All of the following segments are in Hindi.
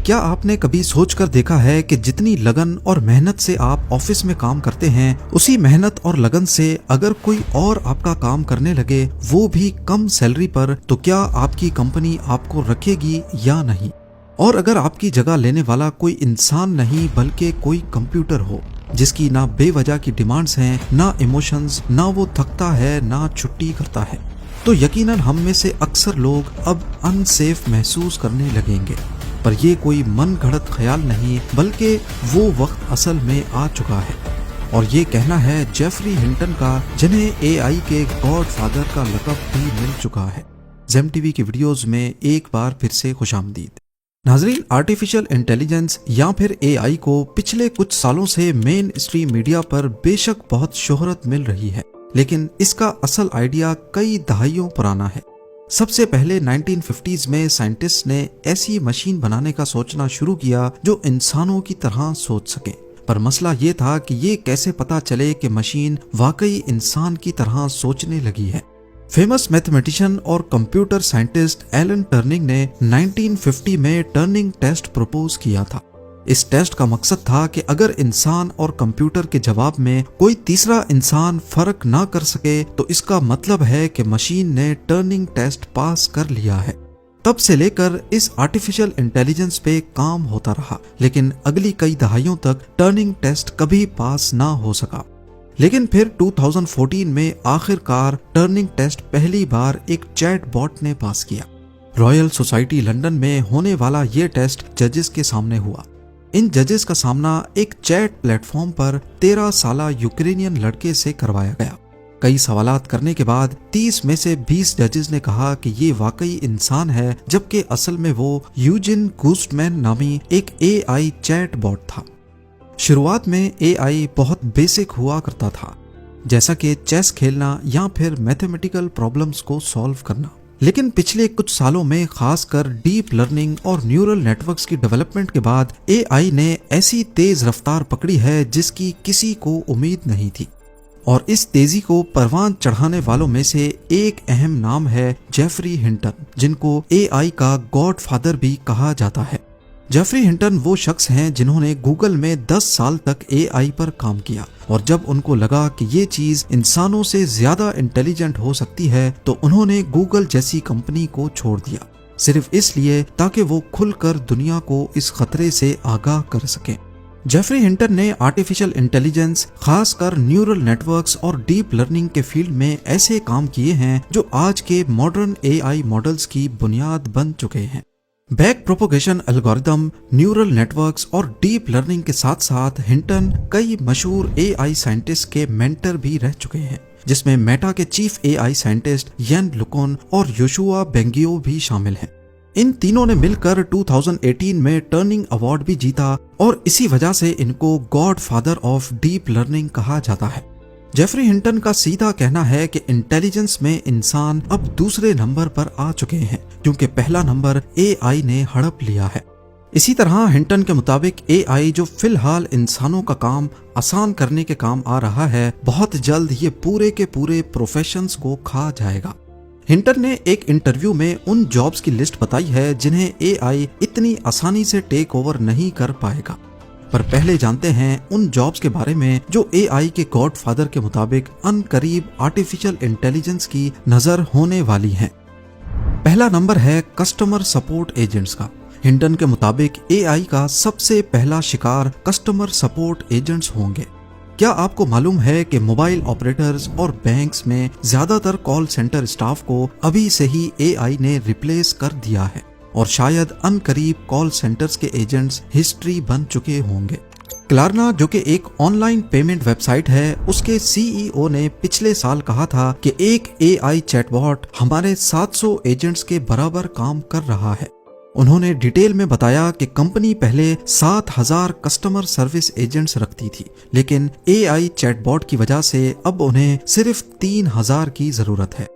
क्या आपने कभी सोचकर देखा है कि जितनी लगन और मेहनत से आप ऑफिस में काम करते हैं, उसी मेहनत और लगन से अगर कोई और आपका काम करने लगे, वो भी कम सैलरी पर, तो क्या आपकी कंपनी आपको रखेगी या नहीं? और अगर आपकी जगह लेने वाला कोई इंसान नहीं बल्कि कोई कंप्यूटर हो, जिसकी ना बेवजह की डिमांड्स हैं, ना इमोशंस, ना वो थकता है ना छुट्टी करता है, तो यकीनन हम में से अक्सर लोग अब अनसेफ महसूस करने लगेंगे। पर ये कोई मन गढ़ंत ख्याल नहीं, बल्कि वो वक्त असल में आ चुका है। और ये कहना है जेफरी हिंटन का, जिन्हें एआई के गॉड फादर का लक़ब भी मिल चुका है। जेम टीवी की वीडियोस में एक बार फिर से खुशामदीद। नाजरीन, आर्टिफिशियल इंटेलिजेंस या फिर एआई को पिछले कुछ सालों से मेन स्ट्रीम मीडिया पर बेशक बहुत शोहरत मिल रही है, लेकिन इसका असल आइडिया कई दहाइयों पुराना है। सबसे पहले 1950s में साइंटिस्ट ने ऐसी मशीन बनाने का सोचना शुरू किया जो इंसानों की तरह सोच सके। पर मसला ये था कि ये कैसे पता चले कि मशीन वाकई इंसान की तरह सोचने लगी है। फेमस मैथमेटिशियन और कंप्यूटर साइंटिस्ट एलन टर्निंग ने 1950 में टर्निंग टेस्ट प्रपोज किया था। इस टेस्ट का मकसद था कि अगर इंसान और कंप्यूटर के जवाब में कोई तीसरा इंसान फर्क ना कर सके, तो इसका मतलब है कि मशीन ने टर्निंग टेस्ट पास कर लिया है। तब से लेकर इस आर्टिफिशियल इंटेलिजेंस पे काम होता रहा, लेकिन अगली कई दहाइयों तक टर्निंग टेस्ट कभी पास ना हो सका। लेकिन फिर 2014 में आखिरकार टर्निंग टेस्ट पहली बार एक चैट बॉट ने पास किया। रॉयल सोसाइटी लंदन में होने वाला ये टेस्ट जजेस के सामने हुआ। इन जजेस का सामना एक चैट प्लेटफॉर्म पर 13 साला यूक्रेनियन लड़के से करवाया गया। कई सवालात करने के बाद 30 में से 20 जजेस ने कहा कि ये वाकई इंसान है, जबकि असल में वो यूजिन गूस्टमैन नामी एक एआई चैट बॉट था। शुरुआत में एआई बहुत बेसिक हुआ करता था, जैसा कि चेस खेलना या फिर मैथमेटिकल प्रॉब्लम्स को सॉल्व करना। लेकिन पिछले कुछ सालों में खासकर डीप लर्निंग और न्यूरल नेटवर्क्स की डेवलपमेंट के बाद एआई ने ऐसी तेज रफ्तार पकड़ी है जिसकी किसी को उम्मीद नहीं थी। और इस तेजी को परवान चढ़ाने वालों में से एक अहम नाम है जेफरी हिंटन, जिनको एआई का गॉड फादर भी कहा जाता है। जेफरी हिंटन वो शख्स हैं जिन्होंने गूगल में 10 साल तक एआई पर काम किया, और जब उनको लगा कि ये चीज इंसानों से ज्यादा इंटेलिजेंट हो सकती है, तो उन्होंने गूगल जैसी कंपनी को छोड़ दिया, सिर्फ इसलिए ताकि वो खुलकर दुनिया को इस खतरे से आगाह कर सकें। जेफरी हिंटन ने आर्टिफिशियल इंटेलिजेंस, खासकर न्यूरल नेटवर्क्स और डीप लर्निंग के फील्ड में ऐसे काम किए हैं जो आज के मॉडर्न एआई मॉडल्स की बुनियाद बन चुके हैं। Back propagation algorithm, neural networks और डीप लर्निंग के साथ साथ हिंटन कई मशहूर एआई साइंटिस्ट के मेंटर भी रह चुके हैं, जिसमें मेटा के चीफ एआई साइंटिस्ट येन लुकोन और योशुआ बेंगियो भी शामिल हैं। इन तीनों ने मिलकर 2018 में टर्निंग अवार्ड भी जीता, और इसी वजह से इनको God father of deep learning कहा जाता है। जेफरी हिंटन का सीधा कहना है कि इंटेलिजेंस में इंसान अब दूसरे नंबर पर आ चुके हैं, क्योंकि पहला नंबर एआई ने हड़प लिया है। इसी तरह हिंटन के मुताबिक एआई, जो फिलहाल इंसानों का काम आसान करने के काम आ रहा है, बहुत जल्द ये पूरे के पूरे प्रोफेशंस को खा जाएगा। हिंटन ने एक इंटरव्यू में उन जॉब्स की लिस्ट बताई है जिन्हें एआई इतनी आसानी से टेक ओवर नहीं कर पाएगा। पर पहले जानते हैं उन जॉब्स के बारे में जो एआई के गॉड फादर के मुताबिक अनकरीब आर्टिफिशियल इंटेलिजेंस की नजर होने वाली हैं। पहला नंबर है कस्टमर सपोर्ट एजेंट्स का। हिंटन के मुताबिक एआई का सबसे पहला शिकार कस्टमर सपोर्ट एजेंट्स होंगे। क्या आपको मालूम है कि मोबाइल ऑपरेटर्स और बैंक्स में ज्यादातर कॉल सेंटर स्टाफ को अभी से ही एआई ने रिप्लेस कर दिया है, और शायद अनकरीब कॉल सेंटर्स के एजेंट्स हिस्ट्री बन चुके होंगे। क्लारना, जो कि एक ऑनलाइन पेमेंट वेबसाइट है, उसके सीईओ ने पिछले साल कहा था कि एक एआई चैटबॉट हमारे 700 एजेंट्स के बराबर काम कर रहा है। उन्होंने डिटेल में बताया कि कंपनी पहले 7000 कस्टमर सर्विस एजेंट्स रखती थी, लेकिन एआई चैटबॉट की वजह से अब उन्हें सिर्फ 3000 की जरूरत है।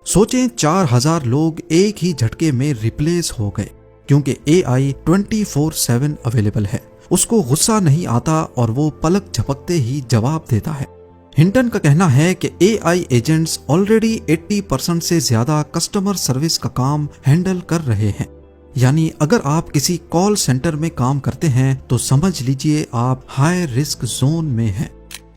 सोचें, 4000 लोग एक ही झटके में रिप्लेस हो गए, क्योंकि एआई 24/7 अवेलेबल है। उसको गुस्सा नहीं आता और वो पलक झपकते ही जवाब देता है। हिंटन का कहना है कि एआई एजेंट्स ऑलरेडी 80% से ज्यादा कस्टमर सर्विस का काम हैंडल कर रहे हैं। यानी अगर आप किसी कॉल सेंटर में काम करते हैं तो समझ लीजिए आप हाई रिस्क जोन में हैं।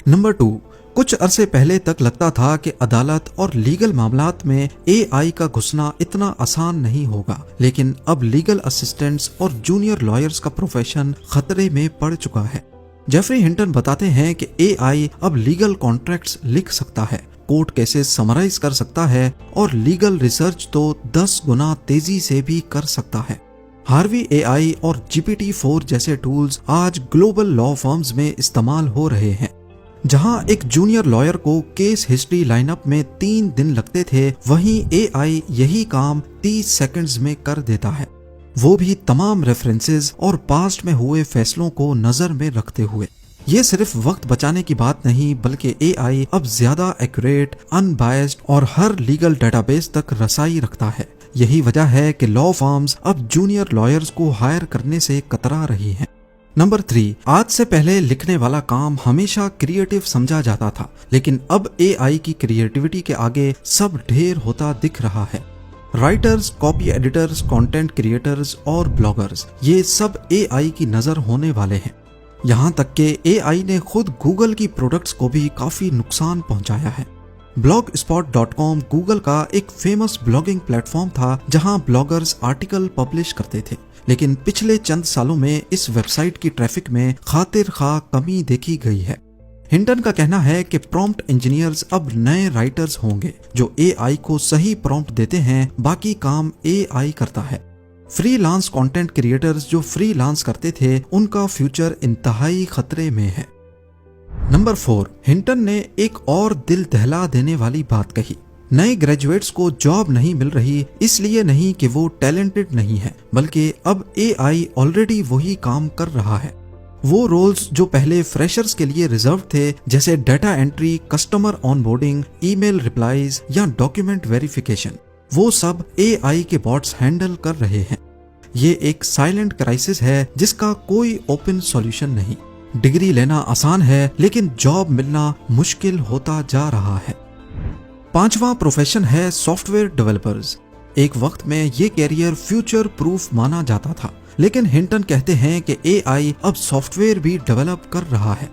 नंबर 2, कुछ अरसे पहले तक लगता था कि अदालत और लीगल मामलात में एआई का घुसना इतना आसान नहीं होगा, लेकिन अब लीगल असिस्टेंट्स और जूनियर लॉयर्स का प्रोफेशन खतरे में पड़ चुका है। जेफरी हिंटन बताते हैं कि एआई अब लीगल कॉन्ट्रैक्ट्स लिख सकता है, कोर्ट केसेस समराइज कर सकता है और लीगल रिसर्च तो 10 गुना तेजी से भी कर सकता है। हार्वी एआई और GPT-4 जैसे टूल्स आज ग्लोबल लॉ फर्म्स में इस्तेमाल हो रहे हैं। जहां एक जूनियर लॉयर को केस हिस्ट्री लाइनअप में 3 दिन लगते थे, वहीं एआई यही काम 30 सेकंड्स में कर देता है, वो भी तमाम रेफरेंसेस और पास्ट में हुए फैसलों को नजर में रखते हुए। ये सिर्फ वक्त बचाने की बात नहीं, बल्कि एआई अब ज्यादा एक्यूरेट, अनबायस्ड और हर लीगल डेटाबेस तक रसाई रखता है। यही वजह है कि लॉ फर्म्स अब जूनियर लॉयर्स को हायर करने से कतरा रही हैं। नंबर 3, आज से पहले लिखने वाला काम हमेशा क्रिएटिव समझा जाता था, लेकिन अब एआई की क्रिएटिविटी के आगे सब ढेर होता दिख रहा है। Writers, copy editors, content creators और ब्लॉगर्स, ये सब एआई की नजर होने वाले हैं। यहाँ तक कि एआई ने खुद गूगल की प्रोडक्ट्स को भी काफी नुकसान पहुंचाया है। blogspot.com गूगल का एक फेमस ब्लॉगिंग प्लेटफॉर्म था जहां ब्लॉगर्स आर्टिकल पब्लिश करते थे, लेकिन पिछले चंद सालों में इस वेबसाइट की ट्रैफिक में खातिर खा कमी देखी गई है। हिंटन का कहना है कि प्रॉम्प्ट इंजीनियर्स अब नए राइटर्स होंगे जो एआई को सही प्रॉम्प्ट देते हैं, बाकी काम एआई करता है। फ्रीलांस कंटेंट क्रिएटर्स जो फ्रीलांस करते थे, उनका फ्यूचर इंतहाई खतरे में है। नंबर 4, हिंटन ने एक और दिल दहला देने वाली बात कही। नए ग्रेजुएट्स को जॉब नहीं मिल रही, इसलिए नहीं कि वो टैलेंटेड नहीं है, बल्कि अब एआई ऑलरेडी वही काम कर रहा है। वो रोल्स जो पहले फ्रेशर्स के लिए रिजर्व थे, जैसे data entry, customer onboarding, email replies या डॉक्यूमेंट वेरिफिकेशन, वो सब एआई के बॉट्स हैंडल कर रहे हैं। ये एक साइलेंट क्राइसिस है जिसका कोई ओपन सॉल्यूशन नहीं। डिग्री लेना आसान है, लेकिन जॉब मिलना मुश्किल होता जा रहा है। 5वां प्रोफेशन है सॉफ्टवेयर डेवलपर्स। एक वक्त में ये कैरियर फ्यूचर प्रूफ माना जाता था, लेकिन हिंटन कहते हैं कि एआई अब सॉफ्टवेयर भी डेवलप कर रहा है।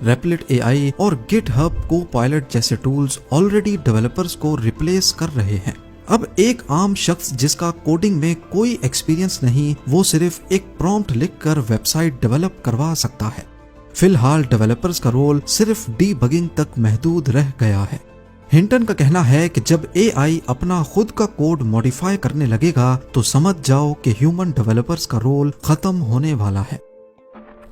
रेपलिट एआई और गिटहब कोपायलट जैसे टूल्स ऑलरेडी डेवलपर्स को रिप्लेस कर रहे हैं। अब एक आम शख्स जिसका कोडिंग में कोई एक्सपीरियंस नहीं, वो सिर्फ एक प्रॉम्प्ट लिखकर वेबसाइट डेवलप करवा सकता है। फिलहाल डेवलपर्स का रोल सिर्फ डीबगिंग तक महदूद रह गया है। हिंटन का कहना है कि जब एआई अपना खुद का कोड मॉडिफाई करने लगेगा तो समझ जाओ कि ह्यूमन डेवलपर्स का रोल खत्म होने वाला है।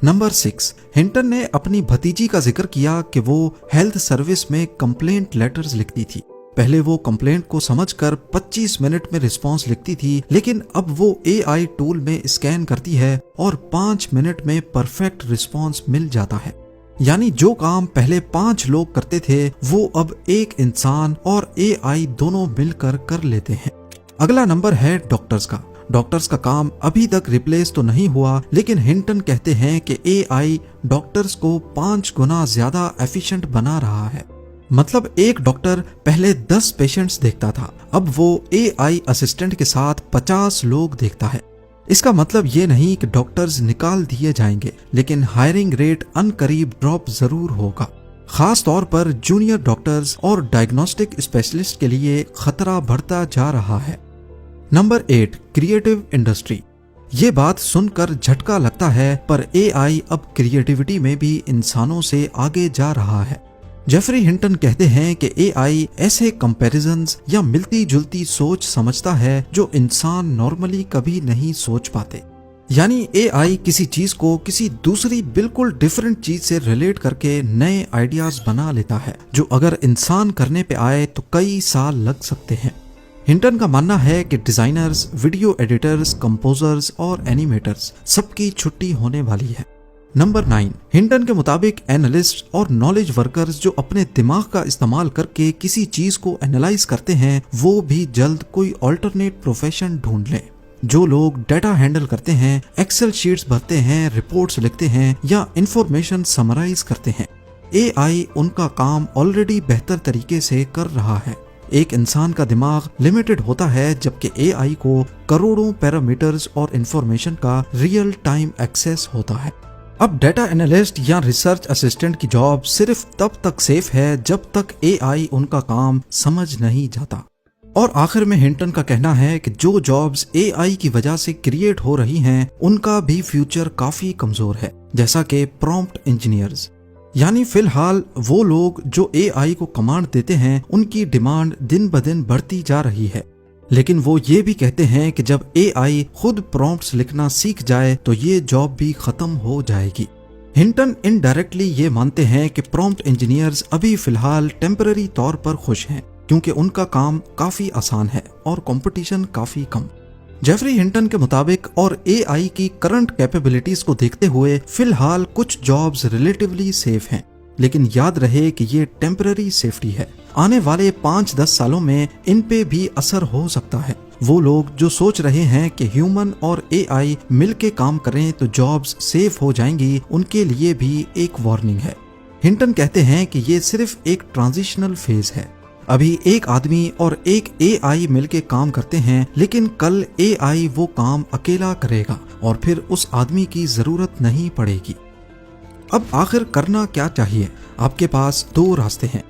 नंबर 6, हिंटन ने अपनी भतीजी का जिक्र किया कि वो हेल्थ सर्विस में कंप्लेंट लेटर्स लिखती थी। पहले वो कंप्लेंट को समझकर 25 मिनट में रिस्पांस लिखती थी, लेकिन अब वो एआई टूल में स्कैन करती है और 5 मिनट में परफेक्ट रिस्पांस मिल जाता है। यानी जो काम पहले 5 लोग करते थे, वो अब एक इंसान और एआई दोनों मिलकर कर लेते हैं। अगला नंबर है डॉक्टर्स का। डॉक्टर्स का काम अभी तक रिप्लेस तो नहीं हुआ, लेकिन हिंटन कहते हैं कि एआई डॉक्टर्स को 5 गुना ज्यादा एफिशिएंट बना रहा है। मतलब एक डॉक्टर पहले 10 पेशेंट्स देखता था, अब वो एआई असिस्टेंट के साथ 50 लोग देखता है। इसका मतलब ये नहीं कि डॉक्टर्स निकाल दिए जाएंगे, लेकिन हायरिंग रेट अनकरीब ड्रॉप जरूर होगा। खास तौर पर जूनियर डॉक्टर्स और डायग्नोस्टिक स्पेशलिस्ट के लिए खतरा बढ़ता जा रहा है। Number 8, creative industry. ये बात सुनकर झटका लगता है, पर एआई अब क्रिएटिविटी में भी इंसानों से आगे जा रहा है। जेफरी हिंटन कहते हैं कि एआई ऐसे कंपैरिजंस या मिलती जुलती सोच समझता है जो इंसान नॉर्मली कभी नहीं सोच पाते। यानी एआई किसी चीज को किसी दूसरी बिल्कुल डिफरेंट चीज से रिलेट करके नए आइडियाज बना लेता है, जो अगर इंसान करने पे आए तो कई साल लग सकते हैं। हिंटन का मानना है कि डिजाइनर्स, वीडियो एडिटर्स, कंपोजर्स और एनिमेटर्स सबकी छुट्टी होने वाली है। नंबर 9, हिंटन के मुताबिक एनालिस्ट और नॉलेज वर्कर्स जो अपने दिमाग का इस्तेमाल करके किसी चीज को एनालाइज करते हैं, वो भी जल्द कोई ऑल्टरनेट प्रोफेशन ढूंढ लें। जो लोग डाटा हैंडल करते हैं, एक्सेल शीट्स भरते हैं, रिपोर्ट्स लिखते हैं या इंफॉर्मेशन समराइज करते हैं, एआई उनका काम ऑलरेडी बेहतर तरीके से कर रहा है। एक इंसान का दिमाग लिमिटेड होता है, जबकि एआई को करोड़ों पैरामीटर्स और इंफॉर्मेशन का रियल टाइम एक्सेस होता है। अब डेटा एनालिस्ट या रिसर्च असिस्टेंट की जॉब सिर्फ तब तक सेफ है जब तक एआई उनका काम समझ नहीं जाता। और आखिर में हिंटन का कहना है कि जो जॉब्स एआई की वजह से क्रिएट हो रही हैं, उनका भी फ्यूचर काफी कमजोर है, जैसा कि प्रॉम्प्ट इंजीनियर्स। यानी फिलहाल वो लोग जो एआई को कमांड देते हैं, उनकी डिमांड दिन ब दिन बढ़ती जा रही है। लेकिन वो ये भी कहते हैं कि जब एआई खुद प्रॉम्प्ट्स लिखना सीख जाए तो ये जॉब भी खत्म हो जाएगी। हिंटन इनडायरेक्टली ये मानते हैं कि प्रॉम्प्ट इंजीनियर्स अभी फिलहाल टेम्पररी तौर पर खुश हैं, क्योंकि उनका काम काफी आसान है और कंपटीशन काफी कम। जेफरी हिंटन के मुताबिक और एआई की करंट कैपेबिलिटीज को देखते हुए फिलहाल कुछ जॉब्स रिलेटिवली सेफ हैं, लेकिन याद रहे कि ये टेम्पररी सेफ्टी है। आने वाले 5-10 सालों में इन पे भी असर हो सकता है। वो लोग जो सोच रहे हैं कि ह्यूमन और एआई मिलके काम करें तो जॉब्स सेफ हो जाएंगी, उनके लिए भी एक वार्निंग है। हिंटन कहते हैं कि ये सिर्फ एक ट्रांजिशनल फेज है। अभी एक आदमी और एक एआई मिलके काम करते हैं, लेकिन कल एआई वो काम अकेला करेगा और फिर उस आदमी की जरूरत नहीं पड़ेगी। अब आखिर करना क्या चाहिए? आपके पास 2 रास्ते हैं।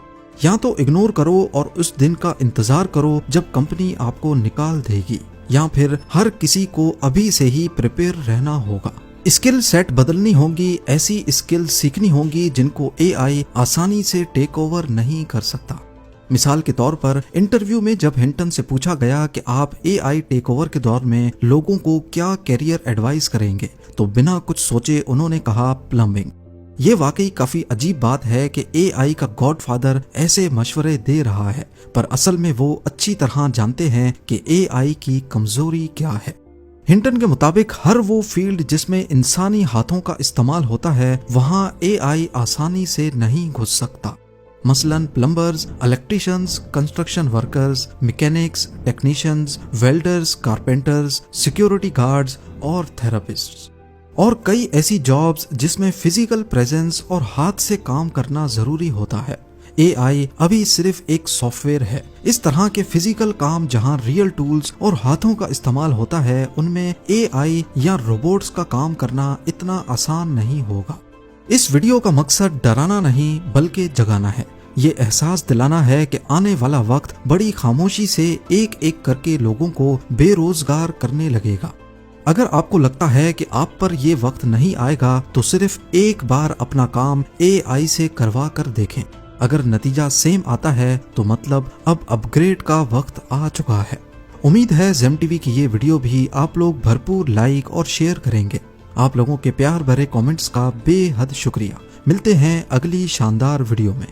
या तो इग्नोर करो और उस दिन का इंतजार करो जब कंपनी आपको निकाल देगी, या फिर हर किसी को अभी से ही प्रिपेयर रहना होगा। स्किल सेट बदलनी होगी, ऐसी स्किल सीखनी होगी जिनको एआई आसानी से टेक ओवर नहीं कर सकता। मिसाल के तौर पर इंटरव्यू में जब हिंटन से पूछा गया कि आप एआई टेक ओवर के दौर में लोगों को क्या कैरियर एडवाइस करेंगे, तो बिना कुछ सोचे उन्होंने कहा प्लम्बिंग। ये वाकई काफी अजीब बात है कि एआई का गॉडफादर ऐसे मशवरे दे रहा है, पर असल में वो अच्छी तरह जानते हैं कि एआई की कमजोरी क्या है। हिंटन के मुताबिक हर वो फील्ड जिसमें इंसानी हाथों का इस्तेमाल होता है, वहाँ एआई आसानी से नहीं घुस सकता। मसलन plumbers, electricians, construction workers, mechanics, technicians, welders, carpenters, security guards और थेरेपिस्ट्स, और कई ऐसी जॉब्स जिसमें फिजिकल प्रेजेंस और हाथ से काम करना जरूरी होता है। एआई अभी सिर्फ एक सॉफ्टवेयर है। इस तरह के फिजिकल काम जहां रियल टूल्स और हाथों का इस्तेमाल होता है, उनमें एआई या रोबोट्स का काम करना इतना आसान नहीं होगा। इस वीडियो का मकसद डराना नहीं बल्कि जगाना है। ये एहसास दिलाना है कि आने वाला वक्त बड़ी खामोशी से एक एक करके लोगों को बेरोजगार करने लगेगा। अगर आपको लगता है कि आप पर ये वक्त नहीं आएगा, तो सिर्फ एक बार अपना काम एआई से करवा कर देखें। अगर नतीजा सेम आता है तो मतलब अब अपग्रेड का वक्त आ चुका है। उम्मीद है जेम टीवी की ये वीडियो भी आप लोग भरपूर लाइक और शेयर करेंगे। आप लोगों के प्यार भरे कमेंट्स का बेहद शुक्रिया। मिलते हैं अगली शानदार वीडियो में।